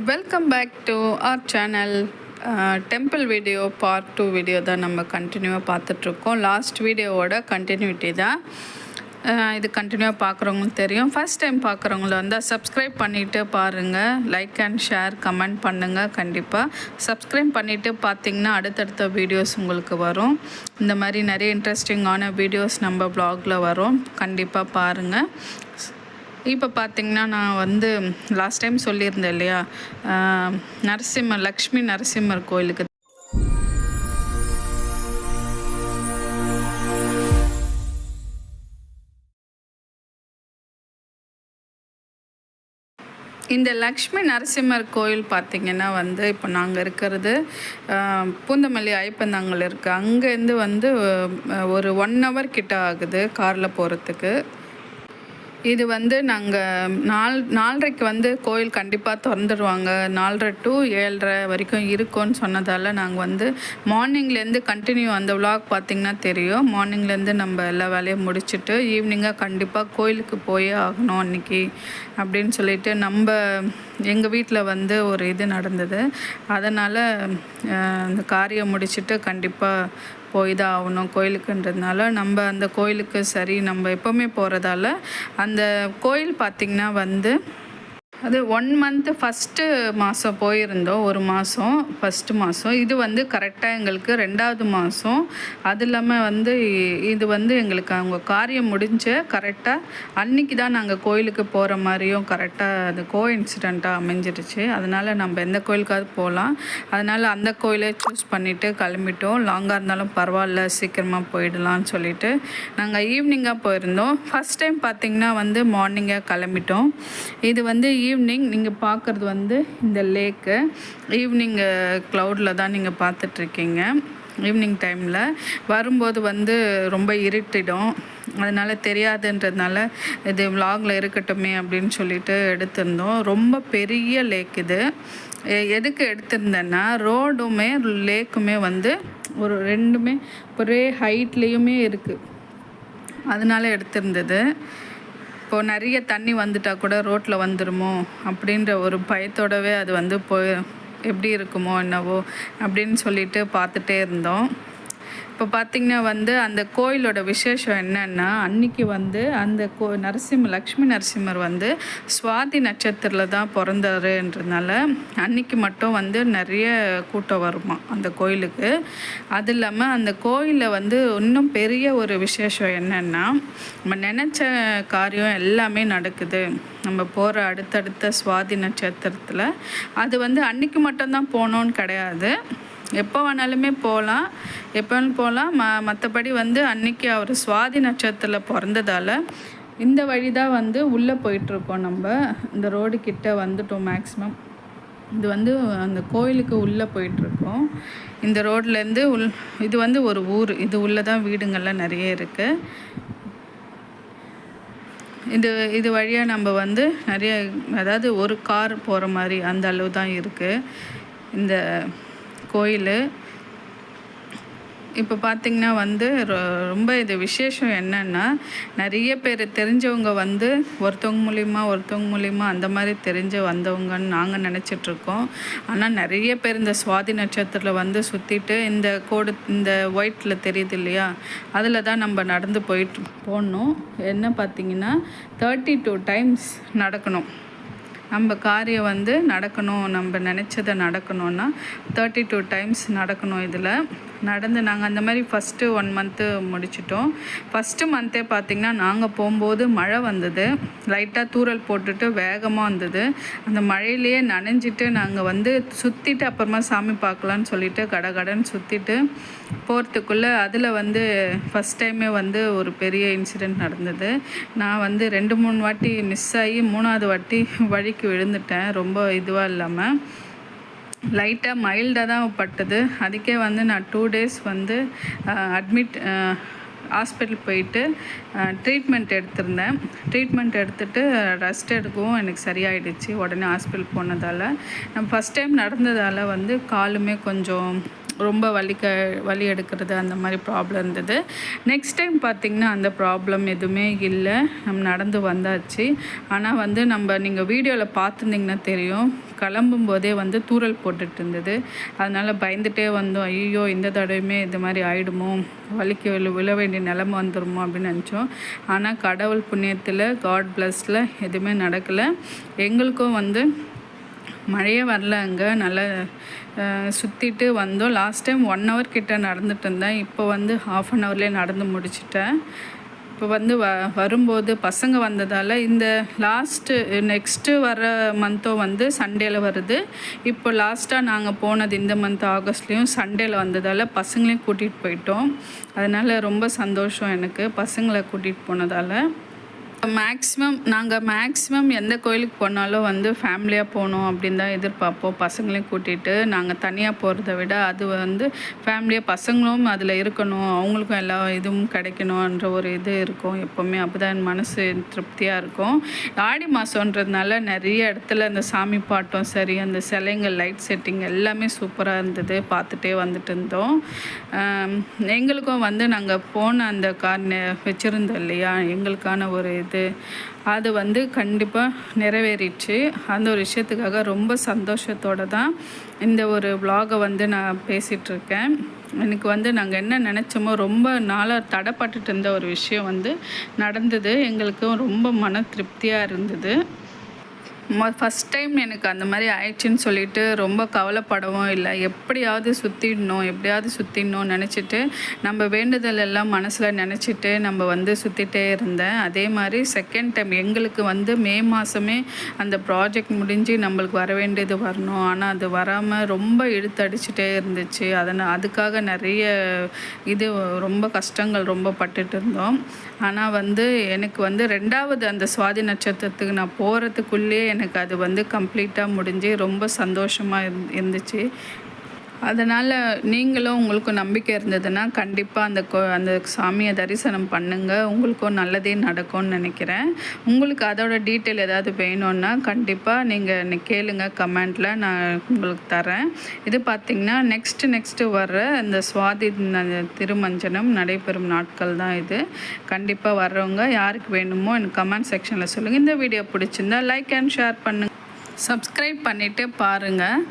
Welcome back to our channel. Temple video part 2 video தான் நம்ம கண்டினியூவாக பார்த்துட்ருக்கோம். லாஸ்ட் வீடியோவோட கண்டினியூட்டி தான் இது. கண்டினியூவாக பார்க்குறவங்களுக்கு தெரியும். ஃபஸ்ட் டைம் பார்க்குறவங்கள வந்தால் சப்ஸ்கிரைப் பண்ணிவிட்டு பாருங்கள். லைக் அண்ட் ஷேர் கமெண்ட் பண்ணுங்கள். கண்டிப்பாக சப்ஸ்கிரைப் பண்ணிவிட்டு பார்த்திங்கன்னா அடுத்தடுத்த வீடியோஸ் உங்களுக்கு வரும். இந்த மாதிரி நிறைய இன்ட்ரெஸ்டிங்கான வீடியோஸ் நம்ம ப்ளாகில் வரும். கண்டிப்பாக பாருங்கள். இப்போ பார்த்திங்கன்னா நான் லாஸ்ட் டைம் சொல்லியிருந்தேன் இல்லையா, லக்ஷ்மி நரசிம்மர் கோயிலுக்கு இந்த லக்ஷ்மி நரசிம்மர் கோயில் பார்த்திங்கன்னா இப்போ நாங்கள் இருக்கிறது பூந்தமல்லி ஐப்பந்தாங்கல் இருக்குது. அங்கேருந்து ஒரு 1 hour கிட்ட ஆகுது காரில் போகிறதுக்கு. இது நாங்கள் 4:30 கோயில் கண்டிப்பாக திறந்துடுவாங்க. 4:30 to 7:30 வரைக்கும் இருக்கும்னு சொன்னதால் நாங்கள் மார்னிங்லேருந்து கண்டினியூ அந்த விலாக் பார்த்திங்கன்னா தெரியும். மார்னிங்லேருந்து நம்ம எல்லா வேலையும் முடிச்சுட்டு ஈவினிங்காக கண்டிப்பாக கோயிலுக்கு போயே ஆகணும் அன்றைக்கி அப்படின்னு சொல்லிட்டு எங்கள் வீட்டில் ஒரு இது நடந்தது. அதனால் அந்த காரியம் முடிச்சுட்டு கண்டிப்பாக போய் தான் ஆகணும் கோயிலுக்குன்றதுனால நம்ம அந்த கோயிலுக்கு சரி நம்ம எப்போவுமே போகிறதால அந்த கோயில் பார்த்திங்கன்னா அது 1 month ஃபஸ்ட்டு மாதம் போயிருந்தோம். 1 மாதம் ஃபஸ்ட்டு மாதம். இது கரெக்டாக எங்களுக்கு 2வது மாதம். அது இல்லாமல் இது எங்களுக்கு அவங்க காரியம் முடிஞ்ச கரெக்டாக அன்றைக்கி தான் நாங்கள் கோயிலுக்கு போகிற மாதிரியும் கரெக்டாக அது கோஇன்சிடெண்ட்டாக அமைஞ்சிடுச்சு. அதனால் நம்ம எந்த கோயிலுக்காவது போகலாம். அதனால் அந்த கோயிலை சூஸ் பண்ணிவிட்டு கிளம்பிட்டோம். லாங்காக இருந்தாலும் பரவாயில்ல, சீக்கிரமாக போயிடலான்னு சொல்லிவிட்டு நாங்கள் ஈவினிங்காக போயிருந்தோம். ஃபஸ்ட் டைம் பார்த்திங்கன்னா மார்னிங்காக கிளம்பிட்டோம். இது ஈவினிங் நீங்கள் பார்க்குறது இந்த லேக்கு ஈவினிங் க்ளவுடில் தான் நீங்கள் பார்த்துட்ருக்கீங்க. ஈவினிங் டைமில் வரும்போது ரொம்ப இருட்டிடும். அதனால் தெரியாதுன்றதுனால இது விலாகில் இருக்கட்டுமே அப்படின்னு சொல்லிட்டு எடுத்திருந்தோம். ரொம்ப பெரிய லேக் இது. எதுக்கு எடுத்திருந்தேன்னா ரோடுமே லேக்குமே ஒரு ரெண்டுமே ஒரே ஹைட்லேயுமே இருக்குது. அதனால எடுத்திருந்தது. இப்போது நிறைய தண்ணி வந்துட்டால் கூட ரோட்டில் வந்துடுமோ அப்படின்ற ஒரு பயத்தோடவே அது போய் எப்படி இருக்குமோ என்னவோ அப்படின்னு சொல்லிட்டு பார்த்துட்டே இருந்தோம். இப்போ பார்த்திங்கன்னா அந்த கோயிலோட விசேஷம் என்னென்னா அன்றைக்கி அந்த லக்ஷ்மி நரசிம்மர் சுவாதி நட்சத்திரத்தில் தான் பிறந்தாருன்றதுனால அன்றைக்கி மட்டும் நிறைய கூட்டம் வருமா அந்த கோயிலுக்கு. அது இல்லாமல் அந்த கோயிலில் இன்னும் பெரிய ஒரு விசேஷம் என்னென்னா நம்ம நினச்ச காரியம் எல்லாமே நடக்குது. நம்ம போகிற அடுத்தடுத்த சுவாதி நட்சத்திரத்தில் அது அன்றைக்கி மட்டும்தான் போகணுன்னு கிடையாது. எப்போ வேணாலுமே போகலாம், எப்போ போகலாம். மற்றபடி அன்றைக்கி அவர் சுவாதி நட்சத்திரத்தில் பிறந்ததால் இந்த வழி தான் உள்ளே போயிட்டுருக்கோம். நம்ம இந்த ரோடு கிட்ட வந்துட்டோம் மேக்ஸிமம். இது அந்த கோயிலுக்கு உள்ளே போயிட்டுருக்கோம். இந்த ரோட்லேருந்து இது ஒரு ஊர். இது உள்ளே தான் வீடுங்கள்லாம் நிறைய இருக்குது. இது வழியாக நம்ம நிறைய, அதாவது ஒரு கார் போகிற மாதிரி அந்த அளவு தான் இருக்குது இந்த கோயில். இப்போ பார்த்திங்கன்னா ரொம்ப இது விசேஷம் என்னென்னா நிறைய பேர் தெரிஞ்சவங்க ஒருத்தவங்க மூலிமா அந்த மாதிரி தெரிஞ்சு வந்தவங்கன்னு நாங்கள் நினச்சிட்ருக்கோம். ஆனால் நிறைய பேர் இந்த சுவாதி நட்சத்திரத்தில் சுற்றிட்டு இந்த ஒயிட்டில் தெரியுது இல்லையா, அதில் தான் நம்ம நடந்து போகணும். என்ன பார்த்திங்கன்னா 32 times நடக்கணும். நம்ம காரியம் நடக்கணும், நம்ம நினச்சதை நடக்கணும்னா 32 times நடக்கணும். இதில் நடந்து நாங்கள் அந்த மாதிரி ஃபஸ்ட்டு 1 month முடிச்சிட்டோம். ஃபஸ்ட்டு மந்த்தே பார்த்திங்கன்னா நாங்கள் போகும்போது மழை வந்தது. லைட்டாக தூறல் போட்டுட்டு வேகமாக வந்தது. அந்த மழையிலேயே நனைஞ்சிட்டு நாங்கள் சுற்றிட்டு அப்புறமா சாமி பார்க்கலான்னு சொல்லிட்டு கடகடன்னு சுற்றிட்டு போகிறதுக்குள்ளே அதில் ஃபஸ்ட் டைமே ஒரு பெரிய இன்சிடெண்ட் நடந்தது. நான் 2-3 வாட்டி மிஸ் ஆகி 3வது வாட்டி வழிக்கு விழுந்துட்டேன். ரொம்ப இதுவாக இல்லாமல் லைட்டாக மைல்டாக தான் பட்டது. அதுக்கே நான் 2 days அட்மிட் ஹாஸ்பிட்டல் போயிட்டு ட்ரீட்மெண்ட் எடுத்திருந்தேன். ட்ரீட்மெண்ட் எடுத்துகிட்டு ரெஸ்ட் எடுக்கவும் எனக்கு சரியாயிடுச்சு. உடனே ஹாஸ்பிட்டல் போனதால் நம்ம ஃபஸ்ட் டைம் நடந்ததால் காலுமே கொஞ்சம் ரொம்ப வலி எடுக்கிறது அந்த மாதிரி ப்ராப்ளம் இருந்தது. நெக்ஸ்ட் டைம் பார்த்திங்கன்னா அந்த ப்ராப்ளம் எதுவுமே இல்லை, நம்ம நடந்து வந்தாச்சு. ஆனால் வந்து நீங்கள் வீடியோவில் பார்த்துருந்திங்கன்னா தெரியும், கிளம்பும்போதே வந்து தூறல் போட்டுட்டு இருந்தது. அதனால் பயந்துகிட்டே வந்தோம். ஐயோ இந்த தடவையுமே இது மாதிரி ஆகிடுமோ, வலிக்கு விழ வேண்டிய நிலமை வந்துடுமோ அப்படின்னு நினச்சோம். ஆனால் கடவுள் புண்ணியத்தில் காட் பிளஸ்ல எதுவுமே நடக்கலை. எங்களுக்கும் வந்து மழையே வரல. அங்கே நல்லா சுற்றிட்டு வந்தோம். லாஸ்ட் டைம் 1 hour கிட்ட நடந்துட்டு இருந்தேன். இப்போ வந்து 1/2 an hourலேயே நடந்து முடிச்சிட்டேன். இப்போ வந்து வரும்போது பசங்க வந்ததால் இந்த நெக்ஸ்ட்டு வர மந்த்தும் வந்து சண்டேல வருது. இப்போ லாஸ்ட்டாக நாங்கள் போனது இந்த மந்த் ஆகஸ்ட்லேயும் சண்டேல வந்ததால் பசங்களையும் கூட்டிகிட்டு போயிட்டோம். அதனால் ரொம்ப சந்தோஷம் எனக்கு பசங்களை கூட்டிகிட்டு போனதால். மேக்ஸிமம் எந்த கோயிலுக்கு போனாலும் வந்து ஃபேமிலியாக போகணும் அப்படின்னு தான் எதிர்பார்ப்போம். பசங்களையும் கூட்டிகிட்டு நாங்கள் தனியாக போகிறத விட அது வந்து ஃபேமிலியாக பசங்களும் அதில் இருக்கணும், அவங்களுக்கும் எல்லா இதுவும் கிடைக்கணுன்ற ஒரு இது இருக்கும் எப்போவுமே. அப்போ தான் என் மனசு திருப்தியாக இருக்கும். ஆடி மாதன்றதுனால நிறைய இடத்துல அந்த சாமி பாட்டும் சரி, அந்த சிலைங்கள் லைட் செட்டிங் எல்லாமே சூப்பராக இருந்தது. பார்த்துட்டே வந்துட்டு இருந்தோம். எங்களுக்கும் வந்து நாங்கள் போன அந்த கார் வச்சுருந்தோம் இல்லையா, எங்களுக்கான ஒரு அது வந்து கண்டிப்பாக நிறைவேறிடுச்சு. அந்த ஒரு விஷயத்துக்காக ரொம்ப சந்தோஷத்தோடு தான் இந்த ஒரு vlog-ஐ வந்து நான் பேசிகிட்ருக்கேன். எனக்கு வந்து நாங்கள் என்ன நினச்சோமோ ரொம்ப நாளாக தடைப்பட்டுட்டு இருந்த ஒரு விஷயம் வந்து நடந்தது. எங்களுக்கும் ரொம்ப மன திருப்தியாக இருந்தது. ஃபஸ்ட் டைம் எனக்கு அந்த மாதிரி ஆயிடுச்சுன்னு சொல்லிட்டு ரொம்ப கவலைப்படவும் இல்லை. எப்படியாவது சுற்றிடணும்னு நினச்சிட்டு நம்ம வேண்டுதல் எல்லாம் மனசில் நினச்சிட்டு நம்ம வந்து சுற்றிட்டே இருந்தேன். அதே மாதிரி செகண்ட் டைம் எங்களுக்கு வந்து மே மாதமே அந்த ப்ராஜெக்ட் முடிஞ்சு நம்மளுக்கு வர வேண்டியது வரணும். ஆனால் அது வராமல் ரொம்ப இழுத்தடிச்சிட்டே இருந்துச்சு. அதுக்காக நிறைய ரொம்ப கஷ்டங்கள் ரொம்ப பட்டுட்டு இருந்தோம். ஆனால் வந்து எனக்கு வந்து 2வது அந்த சுவாதி நட்சத்திரத்துக்கு நான் போகிறதுக்குள்ளேயே எனக்கு அது வந்து கம்ப்ளீட்டாக முடிஞ்சு ரொம்ப சந்தோஷமாக இருந்துச்சு. அதனால் நீங்களும் உங்களுக்கு நம்பிக்கை இருந்ததுன்னா கண்டிப்பாக அந்த சாமியை தரிசனம் பண்ணுங்கள். உங்களுக்கும் நல்லதே நடக்கும்னு நினைக்கிறேன். உங்களுக்கு அதோட டீட்டெயில் ஏதாவது வேணும்னா கண்டிப்பாக நீங்கள் கேளுங்க கமெண்ட்டில், நான் உங்களுக்கு தரேன். இது பார்த்திங்கன்னா நெக்ஸ்ட்டு வர்ற இந்த சுவாதி திருமஞ்சனம் நடைபெறும் நாட்கள் தான் இது. கண்டிப்பாக வர்றவங்க யாருக்கு வேணுமோ எனக்கு கமெண்ட் செக்ஷனில் சொல்லுங்கள். இந்த வீடியோ பிடிச்சிருந்தா லைக் அண்ட் ஷேர் பண்ணுங்கள், சப்ஸ்கிரைப் பண்ணிவிட்டு பாருங்கள்.